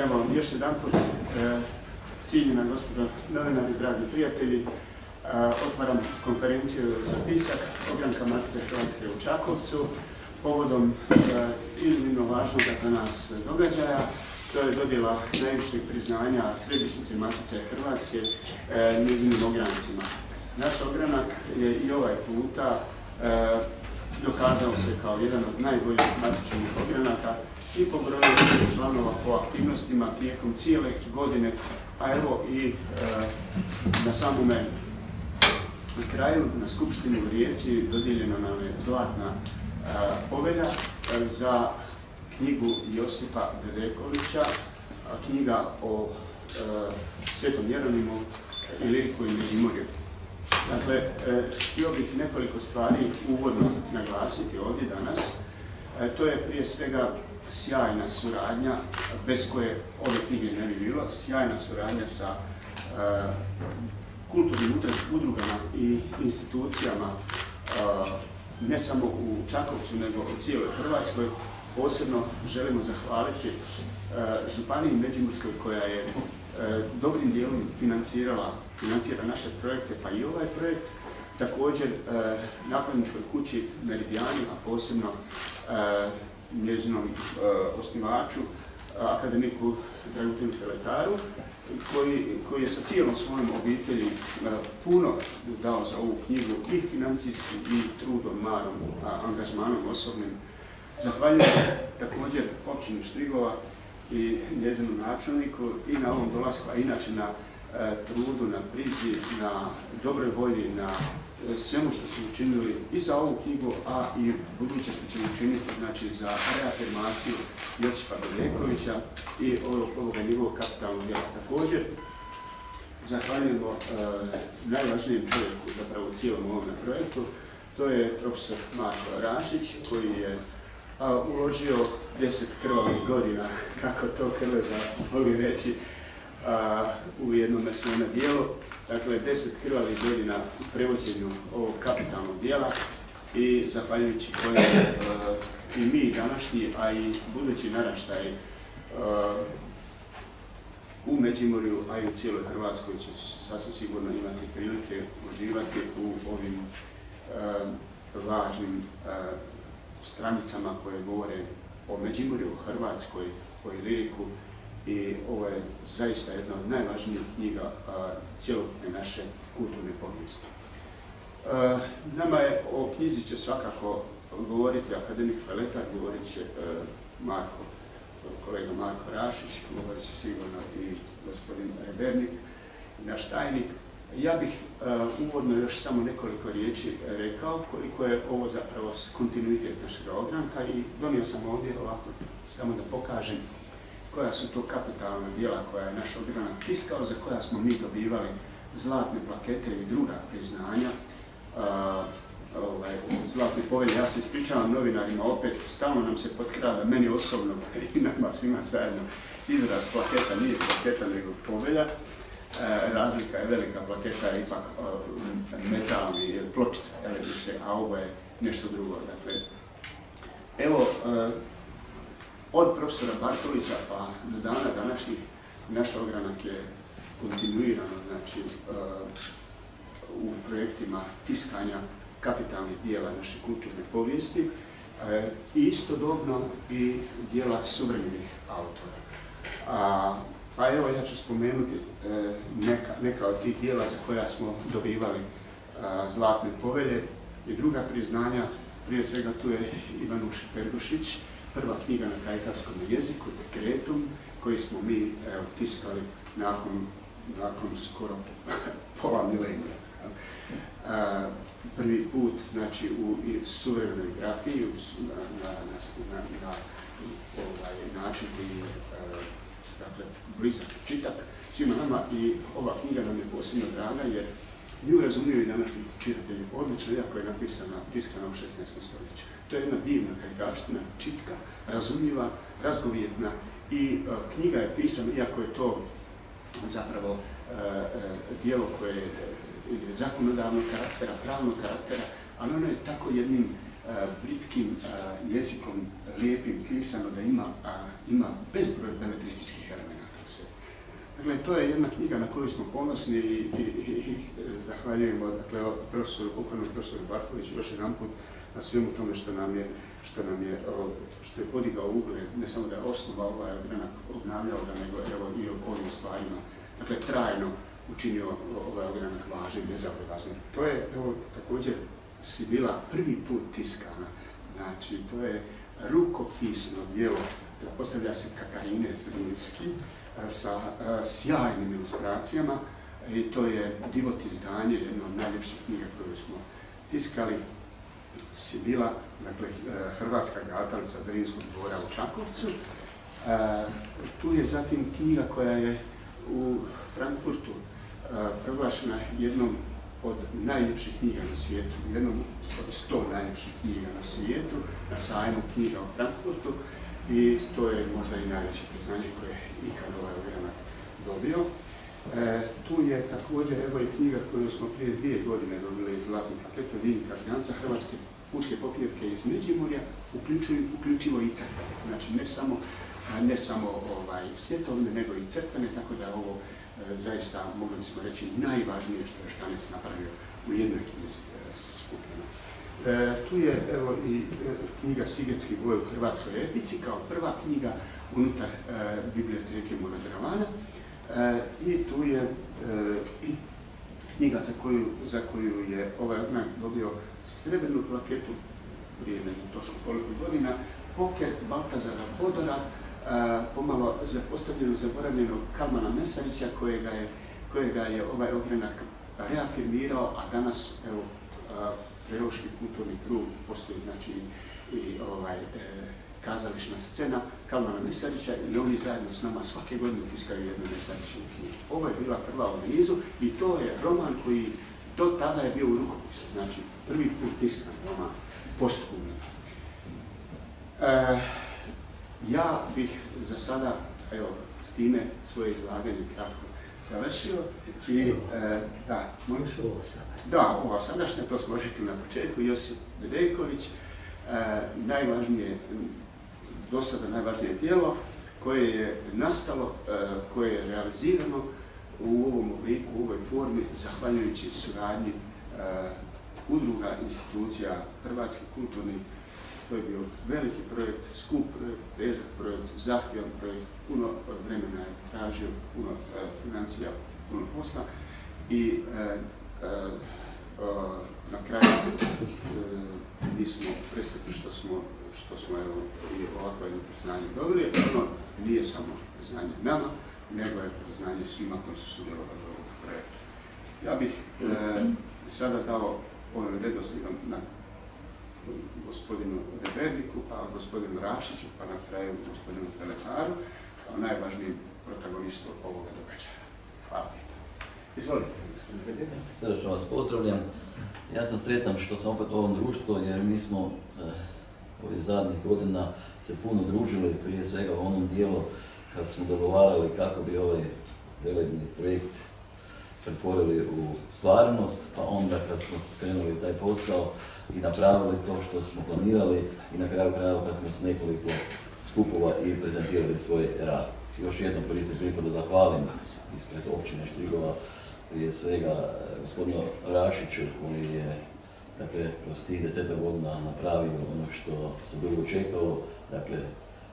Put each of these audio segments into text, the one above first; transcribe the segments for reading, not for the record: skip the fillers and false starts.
Evo, još jedan put, cijenjena gospodo novinari, dragi prijatelji, otvaram konferenciju za tisak Ogranka Matice Hrvatske u Čakovcu povodom iznimno važnog za nas događaja. To je dodjela najvišeg priznanja Središnjice Matice Hrvatske njezinim ograncima. Naš ogranak je i ovaj puta dokazao se kao jedan od najboljih matičnih ogranaka i po broju članova, po aktivnostima tijekom cijele godine, a evo i na samome kraju, na Skupštini u Rijeci, dodijeljena nam je zlatna povelja za knjigu Josipa Bedekovića, knjiga o Svetom Jeronimu i liriku i Međimurju. Dakle, htio bih nekoliko stvari uvodno naglasiti ovdje danas. To je prije svega sjajna suradnja, bez koje ove knjige ne bi bilo, sjajna suradnja sa kulturnim udrugama i institucijama, ne samo u Čakovcu, nego u cijeloj Hrvatskoj. Posebno želimo zahvaliti Županiji Međimurskoj koja je dobrim dijelom financira naše projekte, pa i ovaj projekt. Također nakladničkoj kući Meridijani, a posebno njezinom osnivaču, akademiku Dragutinu Feletaru, koji je sa cijelom svojom obitelji puno dao za ovu knjigu i financijski, i trudom, marom, angažmanom osobnim. Zahvaljujem također općini Štrigova i njezinom načelniku i na ovom dolasku, a inače na trudu, na brizi, na dobroj volji, na svemu što su učinili i za ovu knjigu, a i buduće što ćemo učiniti, znači za reafirmaciju Josipa Bedekovića i ovoga njegovog kapitalnog djela. Također, zahvaljujemo najvažnijem čovjeku zapravo u cijelom ovome projektu, to je profesor Marko Rašić, koji je uložio 10 krvavih godina, kako to Krleža voli reći, u jednom svome dijelu. Dakle, 10 krvavih godina u prevođenju ovog kapitalnog dijela i zahvaljujući kojem i mi današnji, a i budući naraštaj u Međimurju, a i u cijeloj Hrvatskoj će sasvim sigurno imati prilike uživati u ovim važnim stranicama koje govore o Međimurju, o Hrvatskoj, o liriku, i ovo je zaista jedna od najvažnijih knjiga cjelokupne naše kulturne povijesti. Nama je o knjizi će svakako govoriti akademik Feletar, govorit će kolega Marko Rašić, govorit će sigurno i gospodin Rebernik, naš tajnik. Ja bih uvodno još samo nekoliko riječi rekao koliko je ovo zapravo kontinuitet našeg ogranka i donio sam ovdje ovako samo da pokažem koja su to kapitalna djela koja je naš ogranak tiskao, za koja smo mi dobivali zlatne plakete i druga priznanja. Zlatne povelje, ja se ispričavam novinarima, opet stalno nam se potkrada, meni osobno i nama svima zajedno, izraz plaketa nije plaketa nego povelja. Razlika je velika, plaketa je ipak metalni, pločica, a ovo je nešto drugo. Dakle, evo, od profesora Bartolića pa do dana današnjih naš ogranak je kontinuirano, znači, u projektima tiskanja kapitalnih dijela naše kulturne povijesti i istodobno i dijela suvremenih autora. Pa evo, ja ću spomenuti neka od tih dijela za koja smo dobivali zlatne povelje i druga priznanja. Prije svega tu je Ivanuš Pergušić, prva knjiga na kajkavskom jeziku, Dekretum, koji smo mi tiskali nakon skoro pola milenija. Prvi put, znači, u suvremenoj grafiji, na način koji je blizak čitak svima nama, i ova knjiga nam je posebno draga jer nju razumiju i današnji čitatelji odlično, iako je tiskana u 16. stoljeću. To je jedna divna kajkavština, čitka, razumljiva, razgovjetna, i knjiga je pisana, iako je to zapravo djelo koje je zakonodavnog karaktera, pravnog karaktera, ali ono je tako jednim britkim jezikom, lijepim, pisano da ima bezbroj beletrističkih elemenata. Dakle, to je jedna knjiga na koju smo ponosni i zahvaljujemo pokojnom profesoru Bartoliću još jedan put na svemu tome što je podigao ugled, ne samo da je osnovao ovaj ogranak, obnavljao ga, nego i o ovim stvarima. Dakle, trajno učinio ovaj ogranak važnim, nezaobilaznim. To je također Sibila prvi put tiskana. Znači, to je rukopisno djelo, postavlja se Katarine Zrinski, sa sjajnim ilustracijama i to je divot izdanje, jedno od najljepših knjiga koju smo tiskali. Sibila, dakle, hrvatska gatalica Zrinskog dvora u Čakovcu. Tu je zatim knjiga koja je u Frankfurtu proglašena jednom od najljepših knjiga na svijetu, jednom od 100 najljepših knjiga na svijetu, na sajmu knjiga u Frankfurtu, i to je možda i najveće priznanje koje je ikad ovaj ogranak dobio. Tu je također i knjiga koju smo prije 2 godine dobili zlatnu plaketu Vinka Žganca, Hrvatske pučke popijevke iz Međimurja, uključivo i crkvene. Znači ne samo svjetovne, nego i crkvene, tako da ovo zaista, mogli bismo reći, najvažnije što je Žganec napravio u jednoj knjizi skupljeno. Tu je i knjiga Sigetski boj u hrvatskoj epici kao prva knjiga unutar biblioteke Monodrawana. I tu je i knjiga za koju je ovaj ogranak dobio srebrnu plaketu prije ne znam točno koliko godina, Poker Baltazara Bodora, pomalo zapostavljeno, zaboravljenog Kalmana Mesarića, kojega je ovaj ogranak reafirmirao, a danas Preloški kulturni krug postoji, znači i kazališna scena Kalmana Mesarića, i oni zajedno s nama svake godine tiskaju jednu Mesarićevu knjigu. Ovo je bila prva u nizu i to je roman koji do tada je bio u rukopisu, znači prvi put tiskan roman, posthumni. Ja bih za sada, s time svoje izlaganje kratko završio. Ova sadašnja, to smo rekli na početku, Josip Bedeković, do sada najvažnije djelo koje je nastalo, koje je realizirano u ovom obliku, u ovoj formi, zahvaljujući suradnji udruga, institucija, hrvatski kulturni. To je bio veliki projekt, skup projekt, težak projekt, zahtjevan projekt, puno vremena je tražio, puno financija, puno posla i na kraju mi smo presretni što smo i ovakvo jedno priznanje dobili. Ono nije samo priznanje nama, nego je priznanje svima koji su sudjelovali u ovom projektu. Ja bih sada dao ovim redoslijedom na gospodinu Reberniku, pa gospodinu Rašiću, pa na kraju gospodinu Teletaru, kao najvažnijim protagonistu ovoga događaja. Hvala. Izvolite, gospodine Rebernik. Srdačno vas pozdravljam. Ja sam sretan što sam opet u ovom društvu, jer mi smo ovih zadnjih godina se puno družili, prije svega u onom dijelu kad smo dogovarali kako bi ovaj velebni projekt pretvorili u stvarnost, pa onda kad smo krenuli taj posao i napravili to što smo planirali i na kraju krajeva kad smo s nekoliko skupova i prezentirali svoj rad. Još jednom koristim priliku da zahvalim ispred općine Štrigova prije svega gospodinu Rašiću koji je kroz tih 10 godina napravio ono što se dugo čekalo,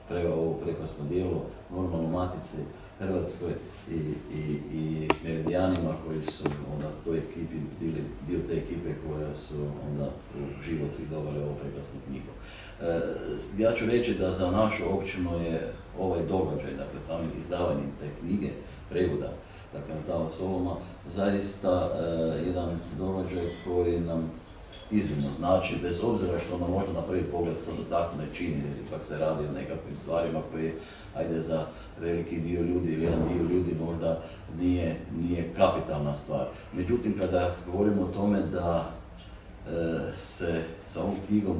preveo ovo prekrasno djelo normalno Matici Hrvatskoj i Meridijanima koji su onda u toj ekipi bili dio te ekipe koja su onda u život i doveli ovu prekrasnu knjigu. Ja ću reći da za našu općinu je ovaj događaj, samim izdavanjem te knjige, prevoda, na Tala Soloma, zaista jedan događaj koji nam iznimno znači, bez obzira što nam možda na prvi pogled to tako ne čini, jer ipak se radi o nekakvim stvarima koje, za veliki dio ljudi ili jedan dio ljudi možda nije kapitalna stvar. Međutim, kada govorimo o tome da se sa ovom knjigom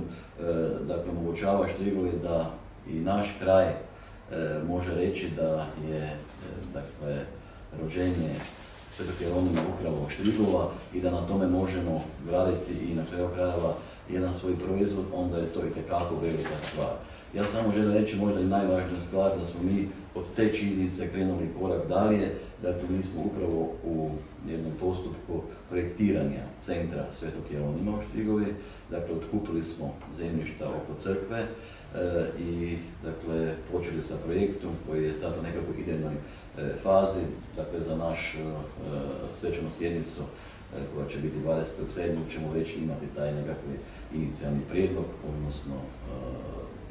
omogućava Štrigovi da i naš kraj može reći da je rođenje Svetog Jeronima upravo Štrigova i da na tome možemo graditi i na kraju krajeva jedan svoj proizvod, onda je to itekako velika stvar. Ja samo želim reći možda i najvažnija stvar da smo mi od te činjenice krenuli korak dalje. Dakle, mi smo upravo u jednom postupku projektiranja centra Svetog Jeronima u Štrigovi. Dakle, otkupili smo zemljišta oko crkve i dakle, počeli sa projektom koji je sad u nekakvoj idejnoj fazi. Dakle, za naš svečanu sjednicu koja će biti 27. ćemo već imati taj nekakvi inicijalni prijedlog, odnosno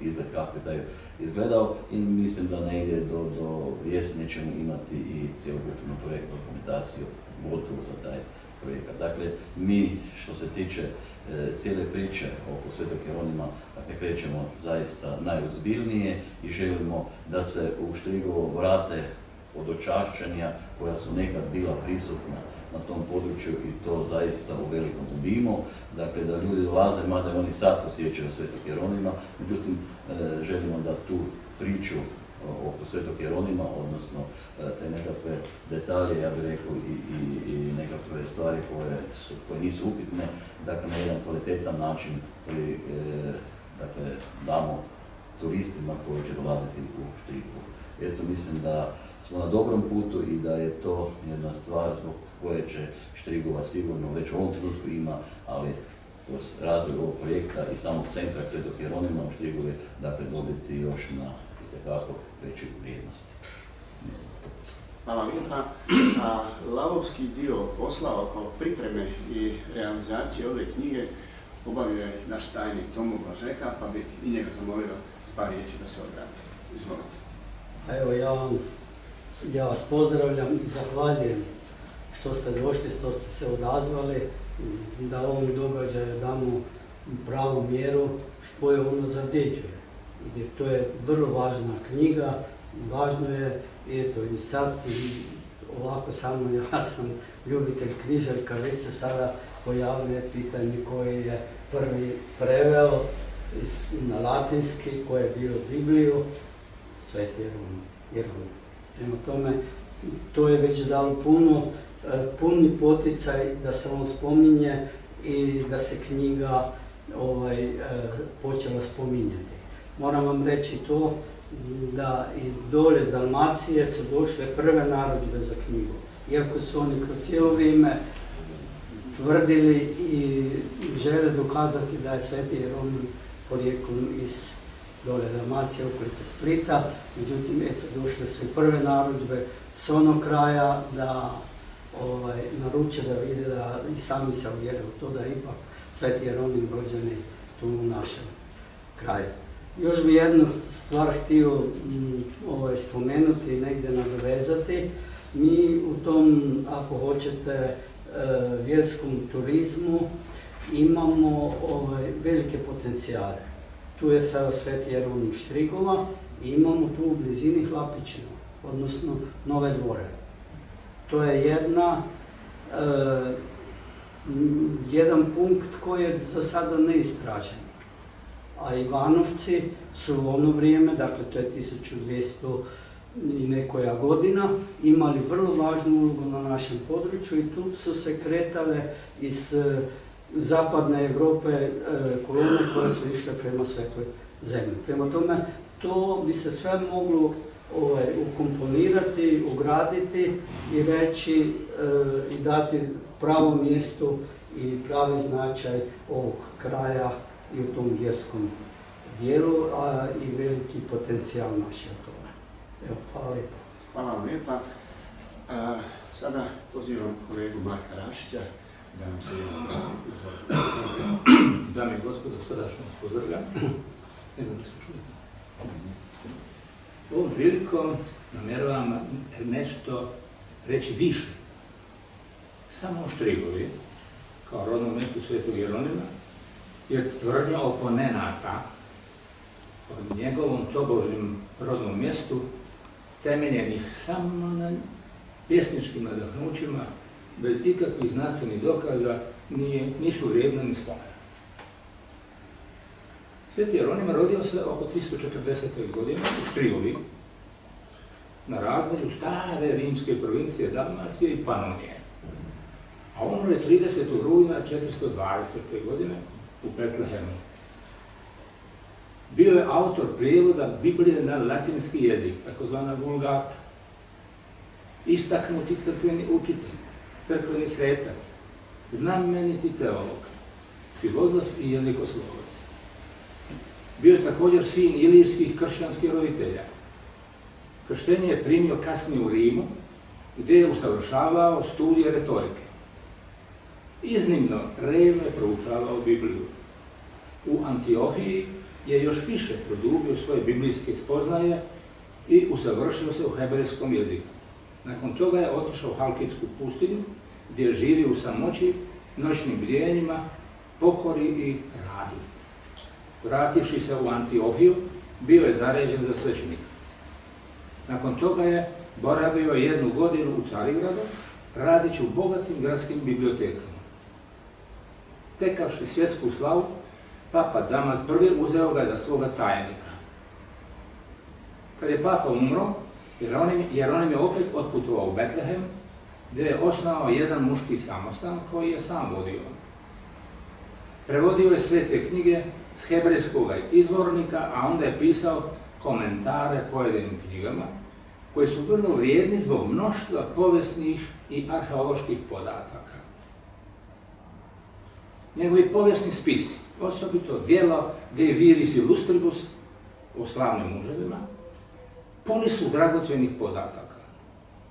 izgled kako je taj izgledao i mislim da negdje do jeseni ćemo imati i cjelokupnu projekt dokumentaciju gotovu za taj projekat. Dakle, mi što se tiče cijele priče oko Svetog Jeronima, dakle, krećemo zaista najozbiljnije i želimo da se u Štrigovo vrate odočašćenja koja su nekad bila prisutna na tom području i to zaista u velikom obimu. Dakle, da ljudi dolaze, mada oni sad posjećaju Svetog Jeronima, međutim, želimo da tu priču oko Svetog Jeronima, odnosno te nekakve detalje, ja bih rekao, i nekakve stvari koje nisu upitne, dakle, na jedan kvalitetan način koji damo turistima koji će dolaziti u Štrigu. Eto, mislim da smo na dobrom putu i da je to jedna stvar zbog koje će Štrigova sigurno već u ovom trenutku ima, ali kroz razvoj ovog projekta i samog centra Svetog Jeronima u Štrigovi, dakle, dobiti još na itekako veću vrijednost. Mislim da to postoji. Hvala lijepa. Lavovski dio posla oko pripreme i realizacije ove knjige obavio je naš tajnik Tomo Blažeka, pa bih i njega zamolio s par riječi da se obrati. Izvolite. Evo, ja vas pozdravljam i zahvaljujem što ste došli, što ste se odazvali, da ovom događaju damo pravu mjeru što je ono zavređuje. Jer to je vrlo važna knjiga, važno je, eto, i sad, ovako samo ja sam ljubitelj književnika, već se sada pojavljuje pitanje koje je prvi preveo na latinski, koji je bio Bibliju, Sveti Jeronim. Prema tome, to je već dalo puni poticaj da se on spominje i da se knjiga počela spominjati. Moram vam reći to da i dole iz Dalmacije su došle prve narudžbe za knjigu. Iako su oni kroz cijelo vrijeme tvrdili i žele dokazati da je Sveti Jeronim porijeklom iz dole Dalmacije, okolice Splita. Međutim, eto, došle su i prve narudžbe s onog kraja da naruče, da vide, da i sami se uvjere u to da je ipak Sveti Jeronim rođeni tu u našem kraju. Još bi jednu stvar htio spomenuti i negdje nadovezati. Mi u tom, ako hoćete, vjerskom turizmu imamo velike potencijale. Tu je sada Sveti Jeronim Štrigova i imamo tu u blizini Hlapićinu, odnosno Nove Dvore. To je jedan punkt koji je za sada neistražen. A Ivanovci su u ono vrijeme, dakle to je 1200 i nekoja godina, imali vrlo važnu ulogu na našem području i tu su se kretale iz zapadne Europe kolone koje su išle prema Svetoj zemlji. Prema tome, to bi se sve moglo ukomponirati, ugraditi i reći i dati pravo mjesto i pravi značaj ovog kraja i u tom vjerskom dijelu, a i veliki potencijal naše o tome. Evo, hvala lijepa. Hvala vam lijepa. Sada pozivam kolegu Marka Rašića da nam se izvolite. Dame i gospodo, srdačno vas pozdravljam. Ne znam da se čujete. Ovom prilikom namjeravam nešto reći više. Samo o Štrigovi, kao rodnom mjestu Svetog Jeronima, jer tvrdnja oponenata o njegovom tobožnjem rodnom mjestu, temeljenih samo na pjesničkim nadahnućima, bez ikakvih znanstvenih dokaza, nisu vrijedna ni spomena. Sveti Jeronim rodio se oko 340. godine u Štrigovi, na razmeđu stare rimske provincije Dalmacije i Panonije. A umro je 30. rujna 420. godine u Betlehemu. Bio je autor prijevoda Biblije na latinski jezik, takozvana vulgata. Istaknuti crkveni učitelj, crkveni svetac, znameniti teolog, filozof i jezikoslovac. Bio je također sin ilirskih kršćanskih roditelja. Krštenje je primio kasnije u Rimu, gdje je usavršavao studije retorike. Iznimno revno je proučavao Bibliju. U Antiohiji je još više produbio svoje biblijske spoznaje i usavršio se u hebrejskom jeziku. Nakon toga je otišao u Halkidsku pustinju, gdje je živio u samoći, noćnim bdijenjima, pokori i radu. Vrativši se u Antiohiju, bio je zaređen za svećenika. Nakon toga je boravio 1 godinu u Carigradu, radeći u bogatim gradskim bibliotekama. Stekavši svjetsku slavu, papa Damas I uzeo ga za svoga tajnika. Kad je papa umro, Jeronim je opet otputovao u Betlehem, gdje je osnovao jedan muški samostan koji je sam vodio. Prevodio je svete knjige s hebrejskog izvornika, a onda je pisao komentare pojedinim knjigama, koji su vrlo vrijedni zbog mnoštva povijesnih i arheoloških podataka. Njegovi povijesni spisi, osobito djelo De Viris Illustribus o slavnim muževima, puni su dragocjenih podataka.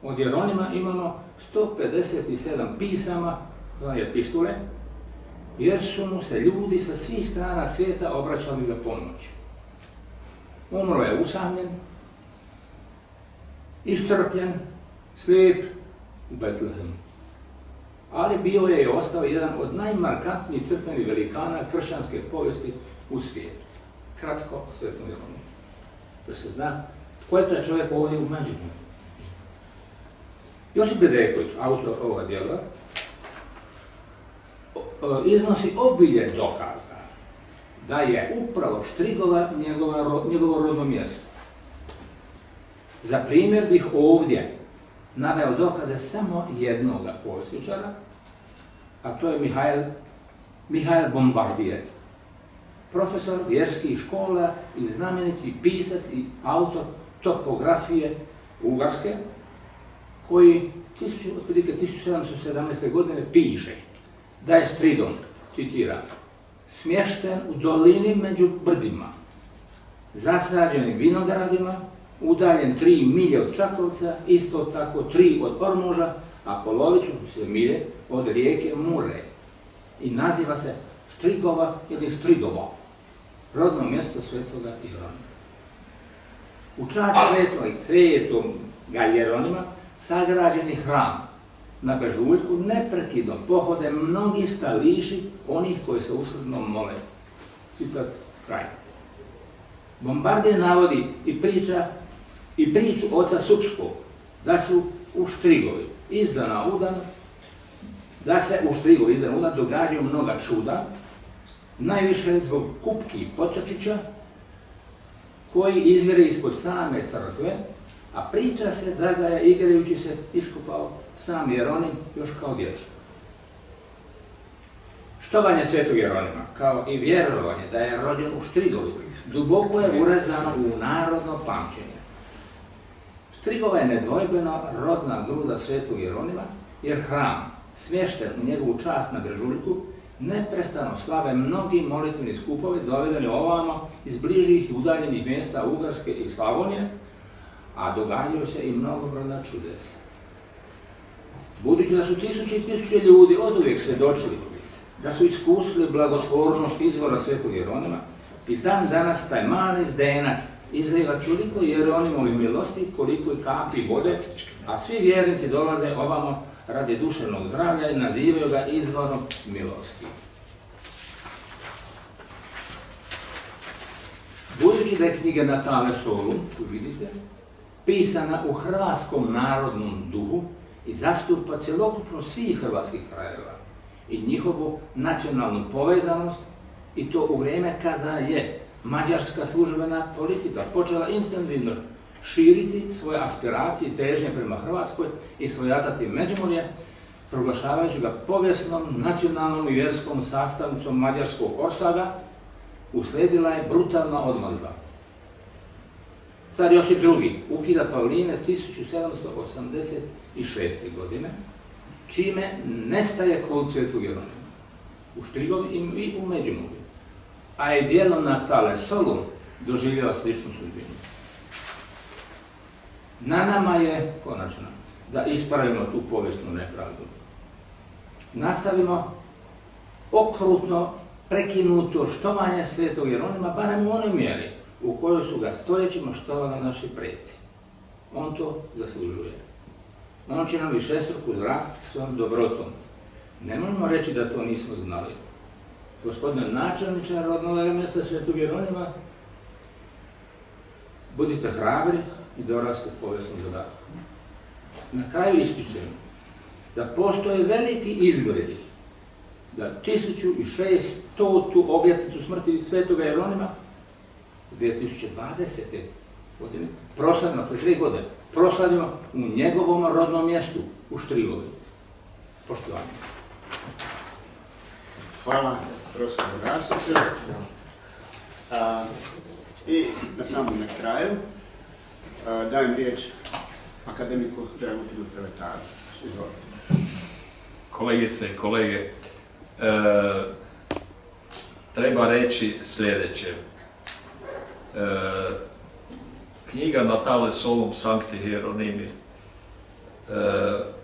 Od Jeronima imamo 157 pisama, epistule, jer su mu se ljudi sa svih strana svijeta obraćali za pomoć. Umro je usamljen, iscrpljen, slijep u Betlehemu. Ali bio je i ostao jedan od najmarkantnijih crkvenih velikana kršćanske povijesti u svijetu. Kratko o Svetom Jeronimu. Da se zna tko je taj čovjek ovdje u Međimurju. Josip Bedeković, autor ovoga djela, iznosi obilje dokaza da je upravo Štrigova njegovo rodno mjesto. Za primjer bih ovdje naveo dokaze samo jednoga povjesničara, a to je Mihael Bombardier, profesor vjerskih škola i znameniti pisac i autor topografije Ugarske, koji otprilike 1717. godine piše da je Stridon, citiram, smješten u dolini među brdima, zasađenim vinogradima, udaljen 3 milje od Čakovca, isto tako 3 od Ormoža, a polovicu milje od rijeke Mure. I naziva se Strigova ili Stridovo, rodno mjesto svetoga Jeronima. U čast svetoga Jeronima sagrađeni hram na Bežuljku neprekidno pohode mnogi stališi onih koji se usrdno mole. Citat kraj. Bombardier navodi i priču oca Supskog da su u Štrigovi izdana udan, događaju mnoga čuda, najviše zbog Kupki Potočića, koji izvire ispod same crkve, a priča se da ga je igrajući se iskopao sam Jeronim još kao dječak. Štovanje svetog Jeronima, kao i vjerovanje da je rođen u Štrigovi, duboko je urezano u narodno pamćenje. Štrigova je nedvojbeno rodna gruda svetog Jeronima, jer hram, smješten u njegovu čast na Brežuljku, neprestano slave mnogi molitveni skupovi dovedeni ovamo iz bližih i udaljenih mjesta Ugarske i Slavonije, a događaju se i mnogobrojna čudesa. Budući da su tisuće i tisuće ljudi oduvijek svjedočili da su iskusili blagotvornost izvora svetog Jeronima, i dan danas taj mali zdenac izliva toliko Jeronimovih milosti koliko i kapi vode, a svi vjernici dolaze ovamo radi duševnog zdravlja i nazivaju ga izvorom milosti. Budući da je knjiga Natale Solum, tu vidite, pisana u hrvatskom narodnom duhu i zastupa cjelokupno svih hrvatskih krajeva i njihovu nacionalnu povezanost, i to u vrijeme kada je mađarska službena politika počela intenzivno širiti svoje aspiracije i težnje prema Hrvatskoj i svojatati Međimurje, proglašavajući ga povijesnom, nacionalnom i vjerskom sastavnicom mađarskog Orsaga, usledila je brutalna odmazda. Car Josip II. Ukida Pavline 1786. godine, čime nestaje kult Svetog Jeronima u Štrigovi i u Međimurju, a je djelo na Tale-Solu doživjela sličnu sudbinu. Na nama je, konačno, da ispravimo tu povijesnu nepravdu. Nastavimo okrutno, prekinuto štovanje Svetog Jeronima, barem u onoj mjeri u kojoj su ga stoljećima štovali naši preci. On to zaslužuje. On će nam višestruku vratiti svojom dobrotom. Ne možemo reći da to nismo znali. Gospodine načelniče rodnog mjesta Svetog Jeronima, budite hrabri i dorasli povijesnom zadatku. Na kraju ističem da postoje veliki izgledi da 1600. obljetnicu smrti Svetoga Jeronima 2020. godine proslavimo, dakle 3 godine, proslavimo u njegovom rodnom mjestu, u Štrigovi. Poštovanje. Hvala profesoru Rašiću. I na samom kraju dajem riječ akademiku Dragutinu Feletaru. Izvolite. Kolegice i kolege, treba reći sljedeće. Knjiga Na Tale-Solum Sancti Hieronimi,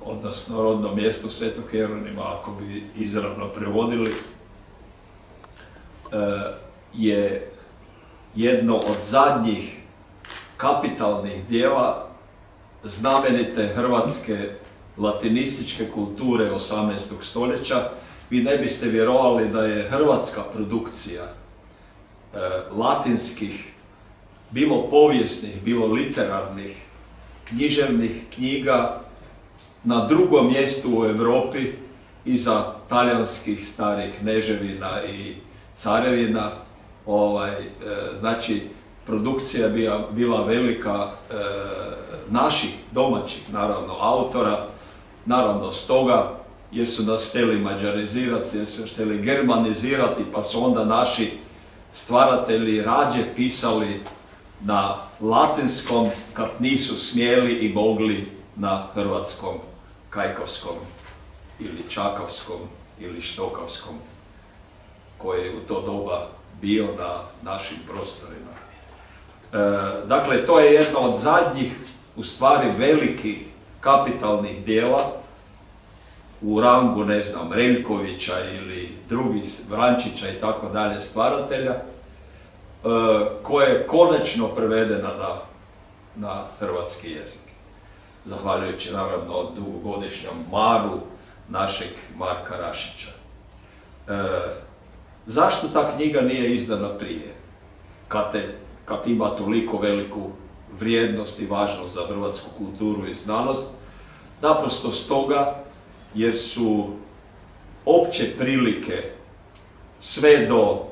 odnosno rodno mjesto Svetog Hieronima, ako bi izravno prevodili, je jedno od zadnjih kapitalnih dijela znamenite hrvatske latinističke kulture 18. stoljeća. Vi ne biste vjerovali da je hrvatska produkcija latinskih, bilo povijesnih, bilo literarnih, književnih knjiga na drugom mjestu u Europi iza talijanskih starih kneževina i carevina. Znači, produkcija je bila velika naših domaćih, naravno, autora, naravno stoga jer su nas htjeli mađarizirati, jer su htjeli germanizirati, pa su onda naši stvaratelji rađe pisali na latinskom kad nisu smjeli i mogli na hrvatskom, kajkavskom ili čakavskom ili štokavskom, koji je u to doba bio na našim prostorima. Dakle, to je jedno od zadnjih, u stvari velikih kapitalnih dijela u rangu, ne znam, Reljkovića ili drugih Vrančića i tako dalje stvaratelja, koja je konačno prevedena na hrvatski jezik. Zahvaljujući, naravno, dugogodišnjom maru našeg Marka Rašića. Zašto ta knjiga nije izdana prije, kad ima toliko veliku vrijednost i važnost za hrvatsku kulturu i znanost? Naprosto stoga jer su opće prilike sve do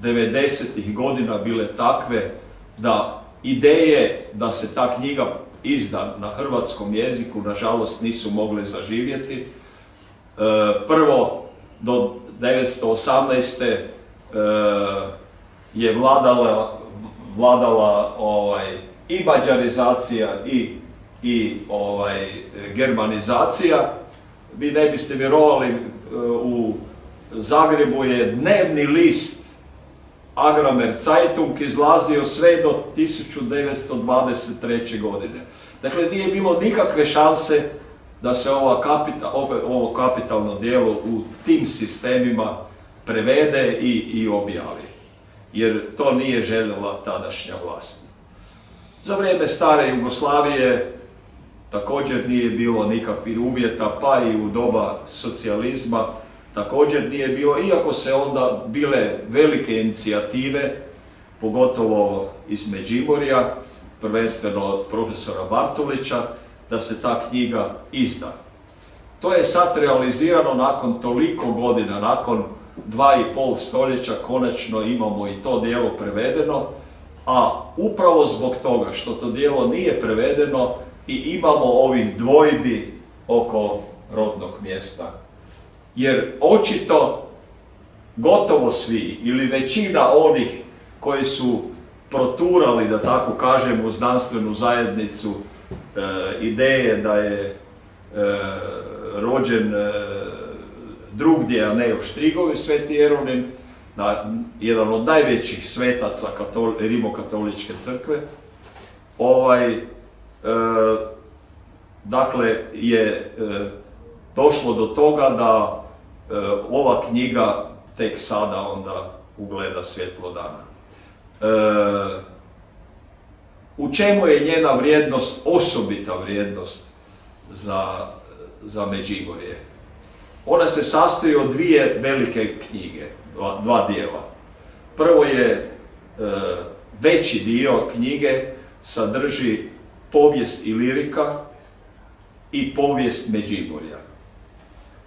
90-ih godina bile takve da ideje da se ta knjiga izda na hrvatskom jeziku nažalost nisu mogle zaživjeti. Prvo, do 1918. je vladala i mađarizacija i germanizacija. Vi ne biste vjerovali, u Zagrebu je dnevni list Agramer Zeitung izlazio sve do 1923. godine. Dakle, nije bilo nikakve šanse da se ovo kapitalno djelo u tim sistemima prevede i objavi, jer to nije željela tadašnja vlast. Za vrijeme stare Jugoslavije također nije bilo nikakvih uvjeta, pa i u doba socijalizma također nije bilo, iako se onda bile velike inicijative, pogotovo iz Međimurja, prvenstveno od profesora Bartolića, da se ta knjiga izda. To je sad realizirano nakon toliko godina, nakon 2,5 stoljeća, konačno imamo i to djelo prevedeno, a upravo zbog toga što to djelo nije prevedeno i imamo ovih dvojbi oko rodnog mjesta. Jer očito gotovo svi ili većina onih koji su proturali, da tako kažem, u znanstvenu zajednicu ideje da je rođen drugdje, a ne u Štrigovi, Sveti Jeronim, jedan od najvećih svetaca Rimokatoličke crkve, dakle je došlo do toga da ova knjiga tek sada onda ugleda svjetlo dana. U čemu je njena vrijednost, osobita vrijednost za Međimurje? Ona se sastoji od dvije velike knjige, dva dijela. Prvo je veći dio knjige sadrži povijest Ilirika i povijest Međimurja.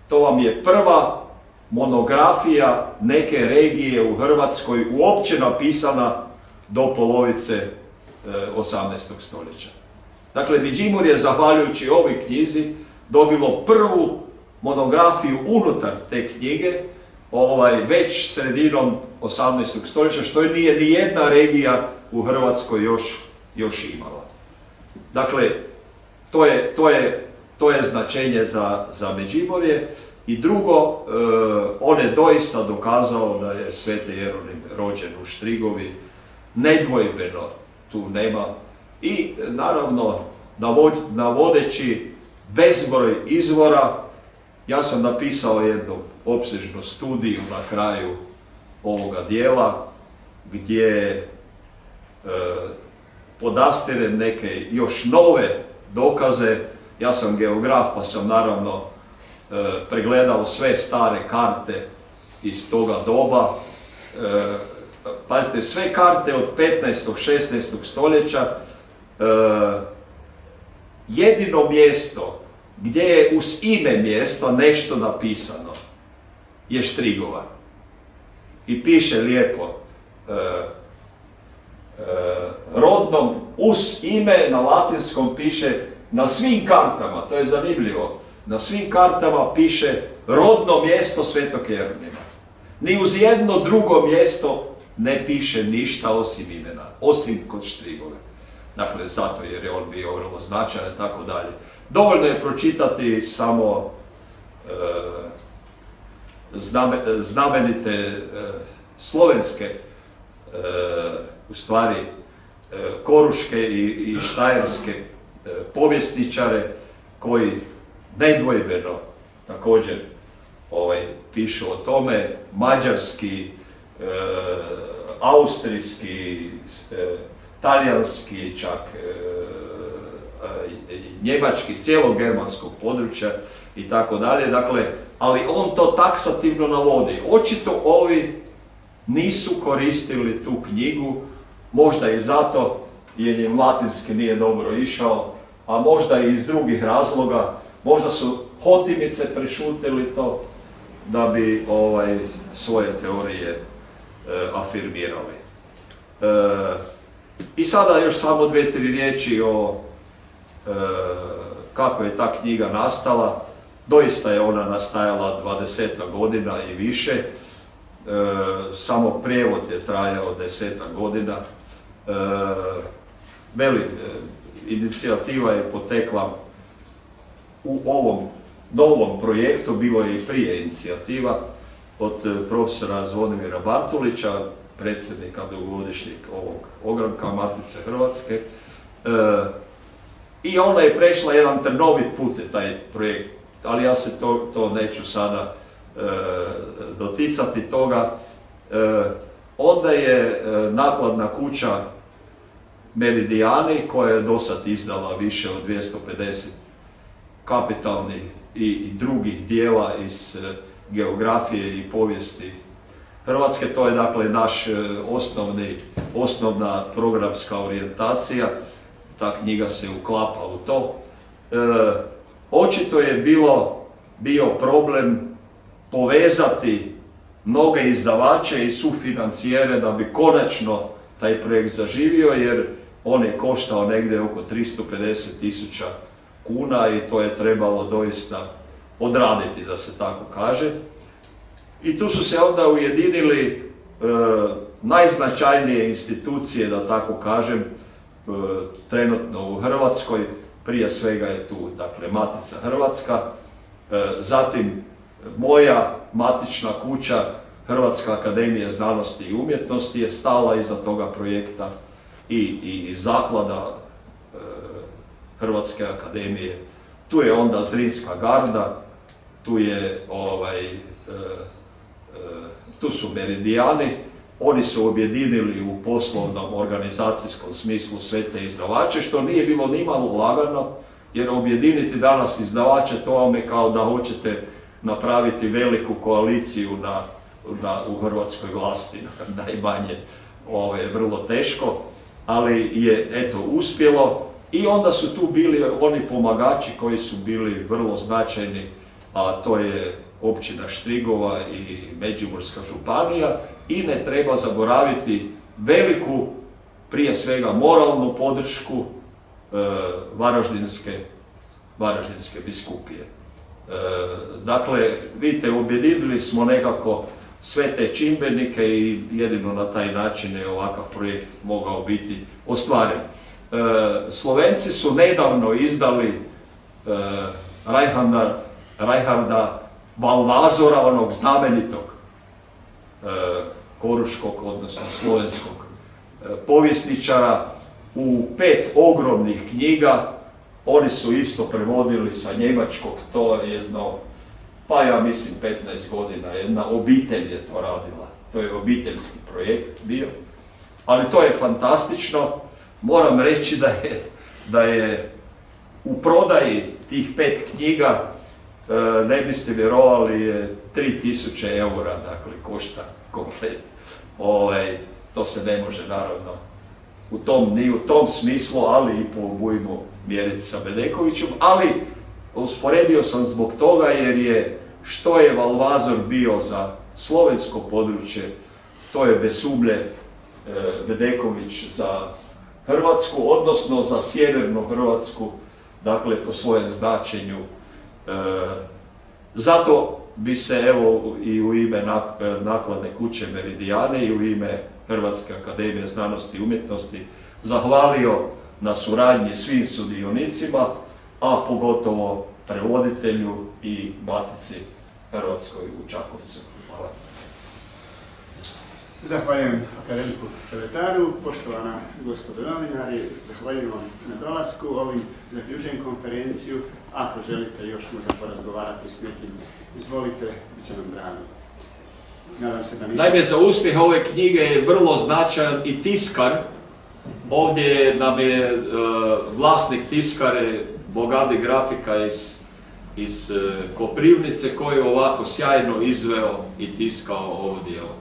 To vam je prva monografija neke regije u Hrvatskoj uopće napisana do polovice 18. stoljeća. Dakle, Međimurje je, zahvaljujući ovoj knjizi, dobilo prvu monografiju unutar te knjige, već sredinom 18. stoljeća, što nije ni jedna regija u Hrvatskoj još imala. Dakle, to je značenje za Međimurje. I drugo, on je doista dokazao da je Sveti Jeronim rođen u Štrigovi, nedvojbeno, tu nema. I naravno, navodeći bezbroj izvora, ja sam napisao jednu opsežnu studiju na kraju ovoga dijela, gdje podastirem neke još nove dokaze. Ja sam geograf, pa sam naravno pregledao sve stare karte iz toga doba. Pazite, sve karte od 15. 16. stoljeća, jedino mjesto gdje je uz ime mjesta nešto napisano je Štrigova. I piše lijepo, rodnom uz ime na latinskom piše na svim kartama, to je zanimljivo, na svim kartama piše rodno mjesto Svetog Jeronima. Ni uz jedno drugo mjesto ne piše ništa osim imena, osim kod Štrigove. Dakle, zato jer je on bio vrlo značajan i tako dalje. Dovoljno je pročitati samo znamenite slovenske, u stvari koruške i štajerske povjesničare koji nedvojbeno također pišu o tome, mađarski, austrijski, talijanski, čak njemački, cijelog germanskog područja i tako dalje. Dakle, ali on to taksativno navodi. Očito ovi nisu koristili tu knjigu, možda i zato jer im latinski nije dobro išao, a možda i iz drugih razloga, možda su hotimice prešutili to da bi svoje teorije afirmirali. I sada još samo 2-3 riječi o kako je ta knjiga nastala. Doista je ona nastajala 20 godina i više, samo prijevod je trajao 10 godina. Inicijativa je potekla u ovom novom projektu, bilo je i prije inicijativa od profesora Zvonimira Bartulića, predsjednika dugogodišnjeg ovog ogranka Matice Hrvatske. I ona je prešla jedan trnovit put, taj projekt, ali ja se to neću sada doticati toga. Onda je nakladna kuća Meridijani, koja je dosad izdala više od 250 kapitalnih i drugih dijela iz geografije i povijesti Hrvatske. To je dakle naš osnovna programska orijentacija. Ta knjiga se uklapa u to. Očito je bio problem povezati mnoge izdavače i sufinancijere da bi konačno taj projekt zaživio, jer on je koštao negdje oko 350.000 kuna i to je trebalo doista odraditi, da se tako kaže. I tu su se onda ujedinili najznačajnije institucije, da tako kažem, trenutno u Hrvatskoj. Prije svega je tu, dakle, Matica Hrvatska, zatim moja matična kuća, Hrvatska akademija znanosti i umjetnosti je stala iza toga projekta i zaklada Hrvatske akademije. Tu je onda Zrinska garda, tu su Meridijani. Oni su objedinili u poslovnom organizacijskom smislu sve te izdavače, što nije bilo nimalo lagano, jer objediniti danas izdavače, to vam je kao da hoćete napraviti veliku koaliciju u hrvatskoj vlasti, najmanje vrlo teško, ali je eto uspjelo. I onda su tu bili oni pomagači koji su bili vrlo značajni, a to je općina Štrigova i Međimurska županija, i ne treba zaboraviti veliku, prije svega moralnu podršku Varaždinske biskupije. Dakle, vidite, objedinili smo nekako sve te čimbenike i jedino na taj način je ovakav projekt mogao biti ostvaren. Slovenci su nedavno izdali Reinharda Valvazora, onog znamenitog koruškog, odnosno slovenskog povjesničara, u 5 ogromnih knjiga. Oni su isto prevodili sa njemačkog, to je jedno, pa ja mislim 15 godina, jedna obitelj je to radila. To je obiteljski projekt bio, ali to je fantastično. Moram reći da je u prodaji tih 5 knjiga, ne biste vjerovali, je 3000 eura, dakle, košta komplet. To se ne može, naravno, ni u tom smislu, ali i po obujmu mjeriti sa Bedekovićem, ali usporedio sam zbog toga jer je, što je Valvazor bio za slovensko područje, to je bez sumnje Bedeković za Hrvatsku, odnosno za sjevernu Hrvatsku, dakle, po svojem značenju. Zato bi se, evo, i u ime nakladne kuće Meridijane i u ime Hrvatske akademije znanosti i umjetnosti zahvalio na suradnji svim sudionicima, a pogotovo prevoditelju i Matici Hrvatskoj u Čakovcu. Hvala. Zahvaljujem akademiku Feletaru, poštovana gospodo novinari, zahvaljujem vam na dolasku, ovim zaključujem konferenciju. Ako želite još možda porazgovarati s nekim, izvolite, bit će nam drago. Nadam se da Naime, za uspjeh ove knjige je vrlo značajan i tiskar. Ovdje nam je vlasnik tiskare Bogadi grafika iz Koprivnice, koji je ovako sjajno izveo i tiskao ovo djelo.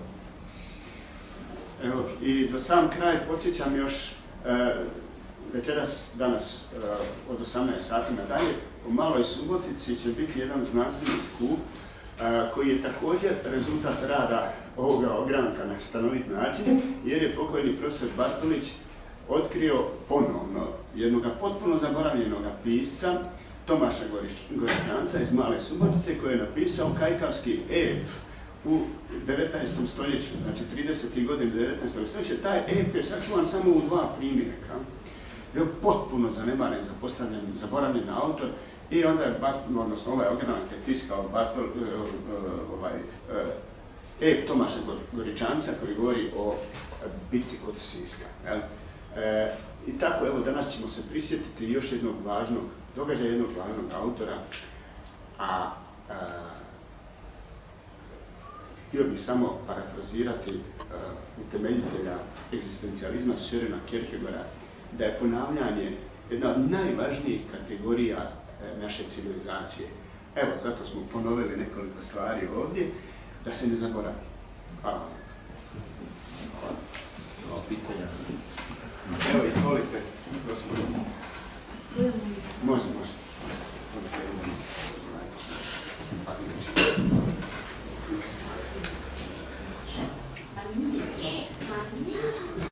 Evo, i za sam kraj podsjećam još, danas od 18 sati nadalje, u Maloj Subotici će biti jedan znanstveni skup koji je također rezultat rada ovoga ogranka na stanovit način, jer je pokojni profesor Bartolić otkrio ponovno jednog potpuno zaboravljenog pisca, Tomaša Goričanca iz Male Subotice, koji je napisao kajkavski ep u 19. stoljeću, znači 30. godina 19. stoljeća. Taj ep je sačuvan samo u 2 primjerka. Je potpuno zanemaren, zaboravljen autor, i onda je, odnosno ovaj ogranak je tiskao ep Tomaša Goričanca koji govori o bitci kod Siska. I tako, evo, danas ćemo se prisjetiti još jednog važnog događaja, jednog važnog autora, a htio bih samo parafrazirati utemeljitelja egzistencijalizma Sørena Kierkegaarda, da je ponavljanje jedna od najvažnijih kategorija naše civilizacije. Evo, zato smo ponovili nekoliko stvari ovdje, da se ne zaboravi. Hvala vam. Hvala pitanja. Evo, izvolite, gospodine. Može.